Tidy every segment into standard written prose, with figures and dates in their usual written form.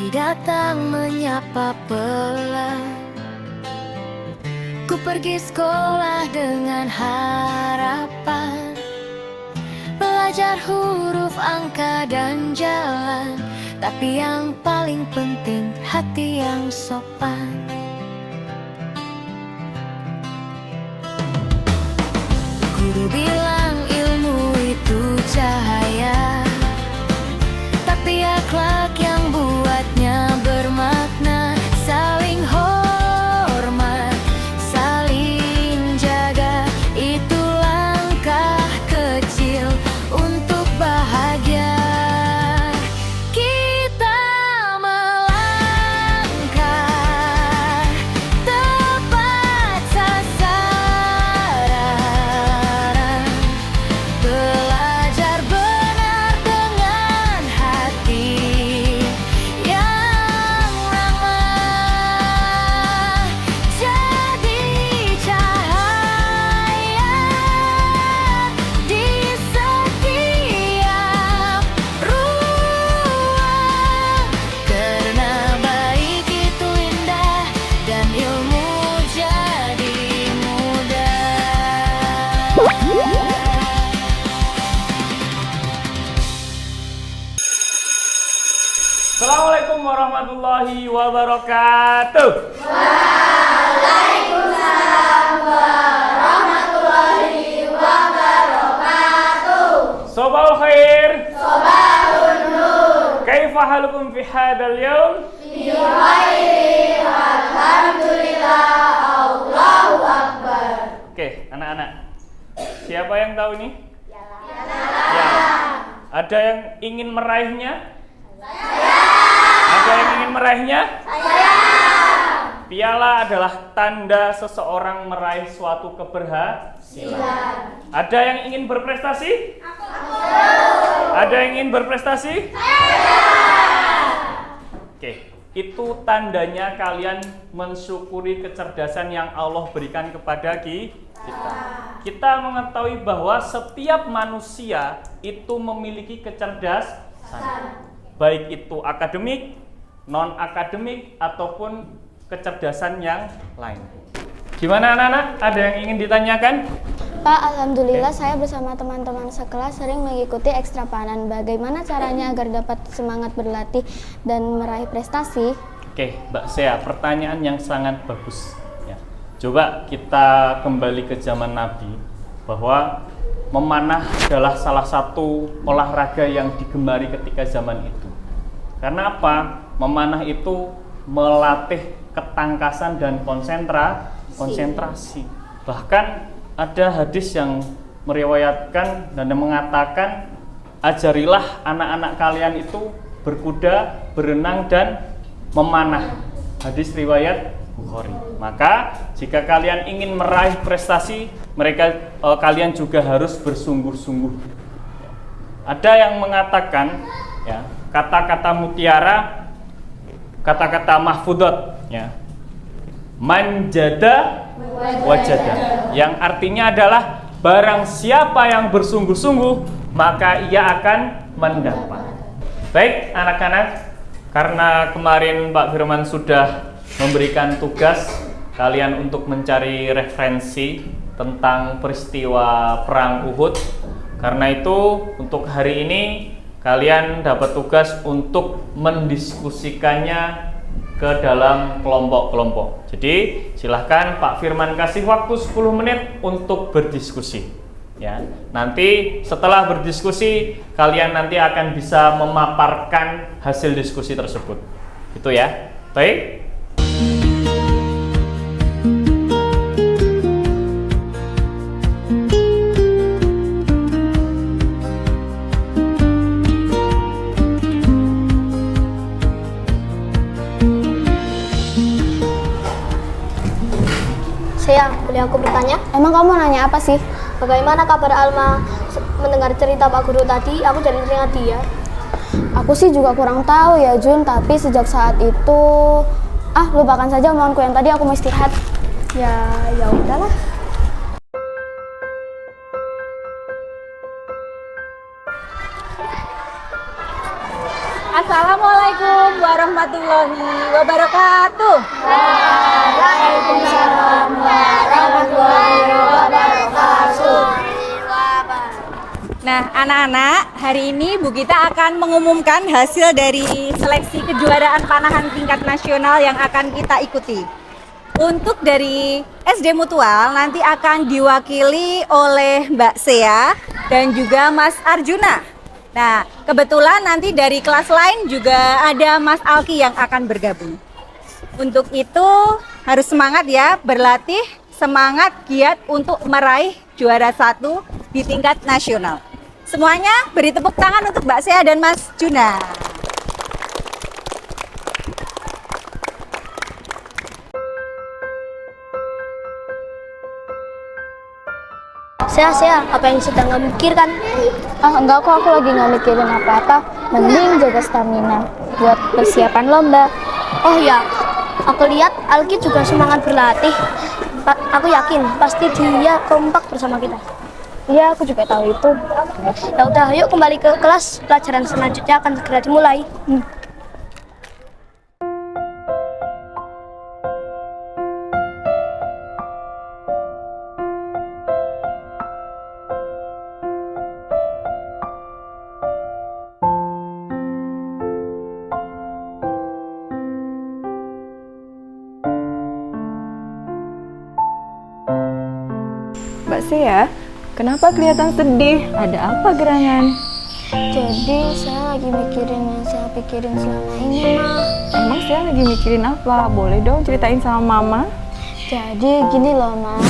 Pagi datang menyapa pelan. Ku pergi sekolah dengan harapan, belajar huruf, angka, dan jalan. Tapi yang paling penting hati yang sopan. Guru bilang ilmu itu cahaya, tapi akhlak yang buatnya bermakna. Saling hormat, saling jaga, itu langkah kecil untuk bahagia. Kita melangkah tepat sasaran, belajar benar dengan hati yang ramah, jadi cahaya di setiap ruang. Karena baik itu indah dan ilmu jadi mudah. Assalamualaikum warahmatullahi wabarakatuh. Sobal khair. Sobahun nur. Kaifa halukum fi hadzal yaum? Bi khairin, alhamdulillah, Allahu akbar. Oke, anak-anak. Siapa yang tahu ini? Ya. Ada yang ingin meraihnya? Ada yang ingin meraihnya? Piala adalah tanda seseorang meraih suatu keberhasilan. Ada yang ingin berprestasi? Ada yang ingin berprestasi? Oke, itu tandanya kalian mensyukuri kecerdasan yang Allah berikan kepada kita. Kita mengetahui bahwa setiap manusia itu memiliki kecerdasan, baik itu akademik, non-akademik, ataupun kecerdasan yang lain. Gimana anak-anak? Ada yang ingin ditanyakan? Pak, alhamdulillah saya bersama teman-teman sekelas sering mengikuti ekstrapanan. Bagaimana caranya agar dapat semangat berlatih dan meraih prestasi? Oke, Mbak Sea, pertanyaan yang sangat bagus. Ya. Coba kita kembali ke zaman Nabi, bahwa memanah adalah salah satu olahraga yang digemari ketika zaman itu. Karena apa? Memanah itu melatih ketangkasan dan konsentrasi. Bahkan ada hadis yang meriwayatkan dan mengatakan, ajarilah anak-anak kalian itu berkuda, berenang, dan memanah. Hadis riwayat Bukhari. Maka jika kalian ingin meraih prestasi, kalian juga harus bersungguh-sungguh. Ada yang mengatakan, ya, kata-kata mutiara, kata-kata mahfudot, ya, manjada wajada, yang artinya adalah barang siapa yang bersungguh-sungguh maka ia akan mendapat. Baik anak-anak, karena kemarin Pak Firman sudah memberikan tugas kalian untuk mencari referensi tentang peristiwa perang Uhud, karena itu untuk hari ini kalian dapat tugas untuk mendiskusikannya ke dalam kelompok-kelompok. Jadi silahkan Pak Firman kasih waktu 10 menit untuk berdiskusi. Ya, nanti setelah berdiskusi kalian nanti akan bisa memaparkan hasil diskusi tersebut. Gitu ya. Baik. Boleh aku bertanya? Emang kamu nanya apa sih? Bagaimana kabar Alma mendengar cerita Pak Guru tadi? Aku jadi teringat dia. Aku sih juga kurang tahu ya Jun, tapi sejak saat itu lupakan saja omonganku yang tadi, aku mau istirahat. Ya udahlah. Assalamualaikum Assalamualaikum warahmatullahi wabarakatuh. Waalaikumsalam warahmatullahi wabarakatuh. Nah, anak-anak, hari ini Bu Gita akan mengumumkan hasil dari seleksi kejuaraan panahan tingkat nasional yang akan kita ikuti. Untuk dari SD Mutual nanti akan diwakili oleh Mbak Sea dan juga Mas Arjuna. Nah, kebetulan nanti dari kelas lain juga ada Mas Alki yang akan bergabung. Untuk itu harus semangat ya, berlatih, semangat, giat untuk meraih juara 1 di tingkat nasional. Semuanya beri tepuk tangan untuk Mbak Sea dan Mas Juna. Sia, apa yang sedang kamu pikirkan? Enggak kok, aku lagi nggak mikirin apa-apa. Mending jaga stamina buat persiapan lomba. Oh ya, aku lihat Alki juga semangat berlatih. Aku yakin pasti dia kompak bersama kita. Iya, aku juga tahu itu. Ya udah, yuk kembali ke kelas. Pelajaran selanjutnya akan segera dimulai. Mbak Sea, kenapa kelihatan sedih? Ada apa gerangan? Jadi saya lagi mikirin yang saya pikirin selama ini, Ma. Emang Sea lagi mikirin apa? Boleh dong ceritain sama Mama? Jadi gini loh, Ma.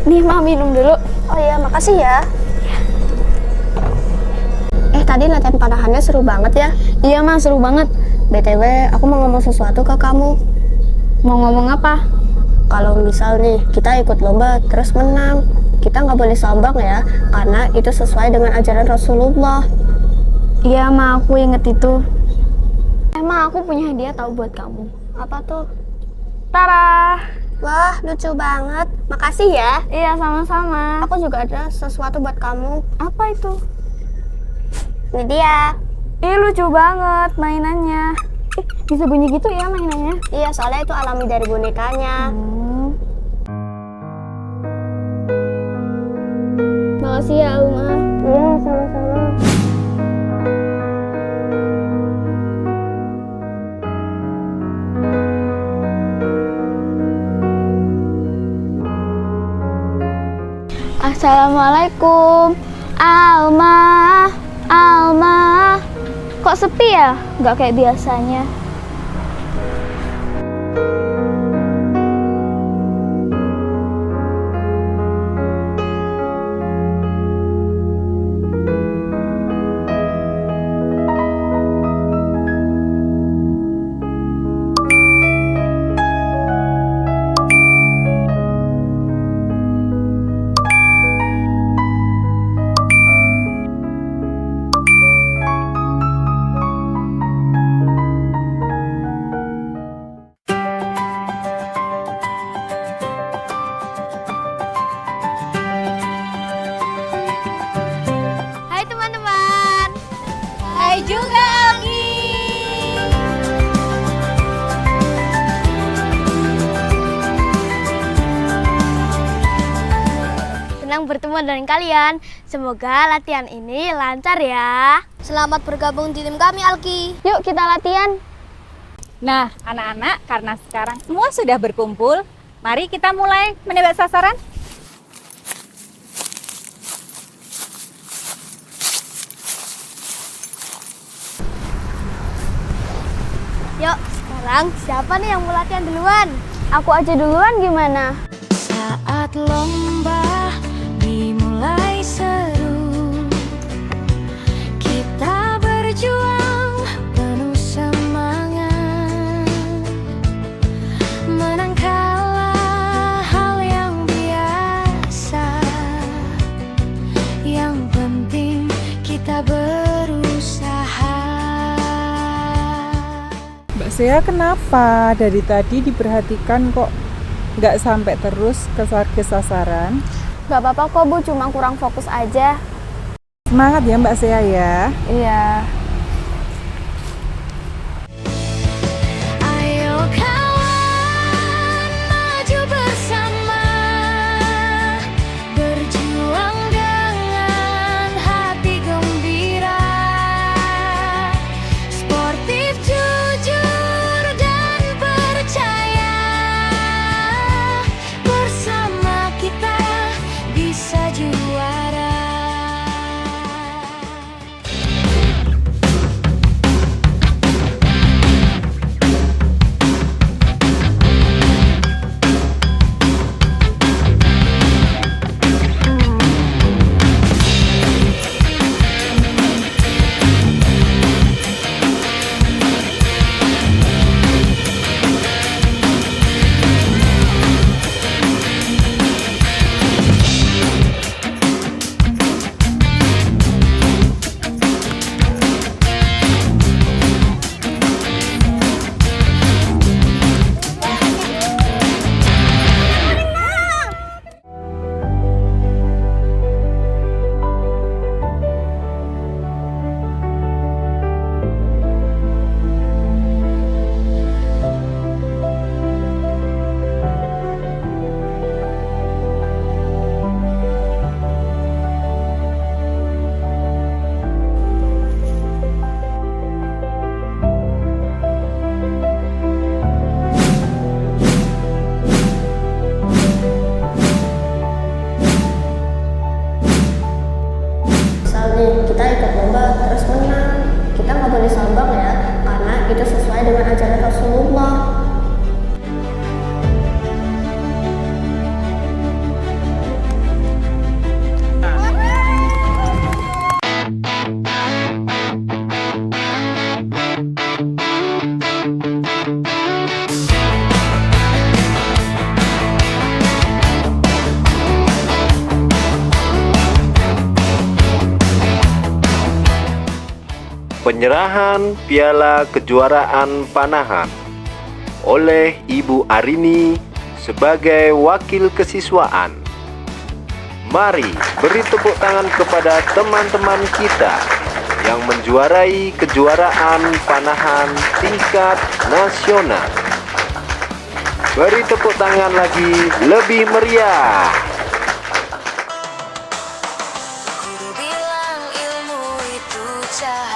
Nih, Ma, minum dulu. Oh iya, makasih ya. Tadi latihan panahannya seru banget ya. Iya, Ma, seru banget. BTW, aku mau ngomong sesuatu ke kamu. Mau ngomong apa? Kalau misal nih, kita ikut lomba terus menang, kita nggak boleh sombong ya, karena itu sesuai dengan ajaran Rasulullah. Iya, Ma, aku inget itu. Ma, aku punya hadiah tahu buat kamu. Apa tuh? Tara! Wah, lucu banget. Makasih ya. Iya, sama-sama. Aku juga ada sesuatu buat kamu. Apa itu? Ini dia. Ih, lucu banget mainannya. Bisa bunyi gitu ya mainannya? Iya, soalnya itu alami dari bonekanya. Makasih ya, Uma. Iya, sama-sama. Assalamualaikum. Alma. Kok sepi ya? Nggak kayak biasanya. Hai teman-teman. Hai juga Alki. Senang bertemu dengan kalian. Semoga latihan ini lancar ya. Selamat bergabung di tim kami, Alki. Yuk kita latihan. Nah, anak-anak, karena sekarang semua sudah berkumpul, mari kita mulai menebak sasaran. Yuk, sekarang siapa nih yang mau latihan duluan? Aku aja duluan gimana? Saat lomba dimulai seru, kita berjuang penuh semangat. Menang kalah hal yang biasa, yang penting kita berusaha. Mbak Sea kenapa? Dari tadi diperhatikan kok nggak sampai terus ke sasaran. Gak apa-apa kok Bu, cuma kurang fokus aja. Semangat ya Mbak Sea ya. Iya. Ayo kawan, maju bersama, berjuang dengan hati gembira, sportif, jujur, dan percaya. Bersama kita bisa juara. Misal nih, kita ikut lomba terus menang. Kita nggak boleh sombong ya, karena itu sesuai dengan ajaran Rasulullah. Penyerahan piala kejuaraan panahan oleh Ibu Arini sebagai wakil kesiswaan. Mari beri tepuk tangan kepada teman-teman kita yang menjuarai kejuaraan panahan tingkat nasional. Beri tepuk tangan lagi lebih meriah. Guru bilang ilmu itu cahaya.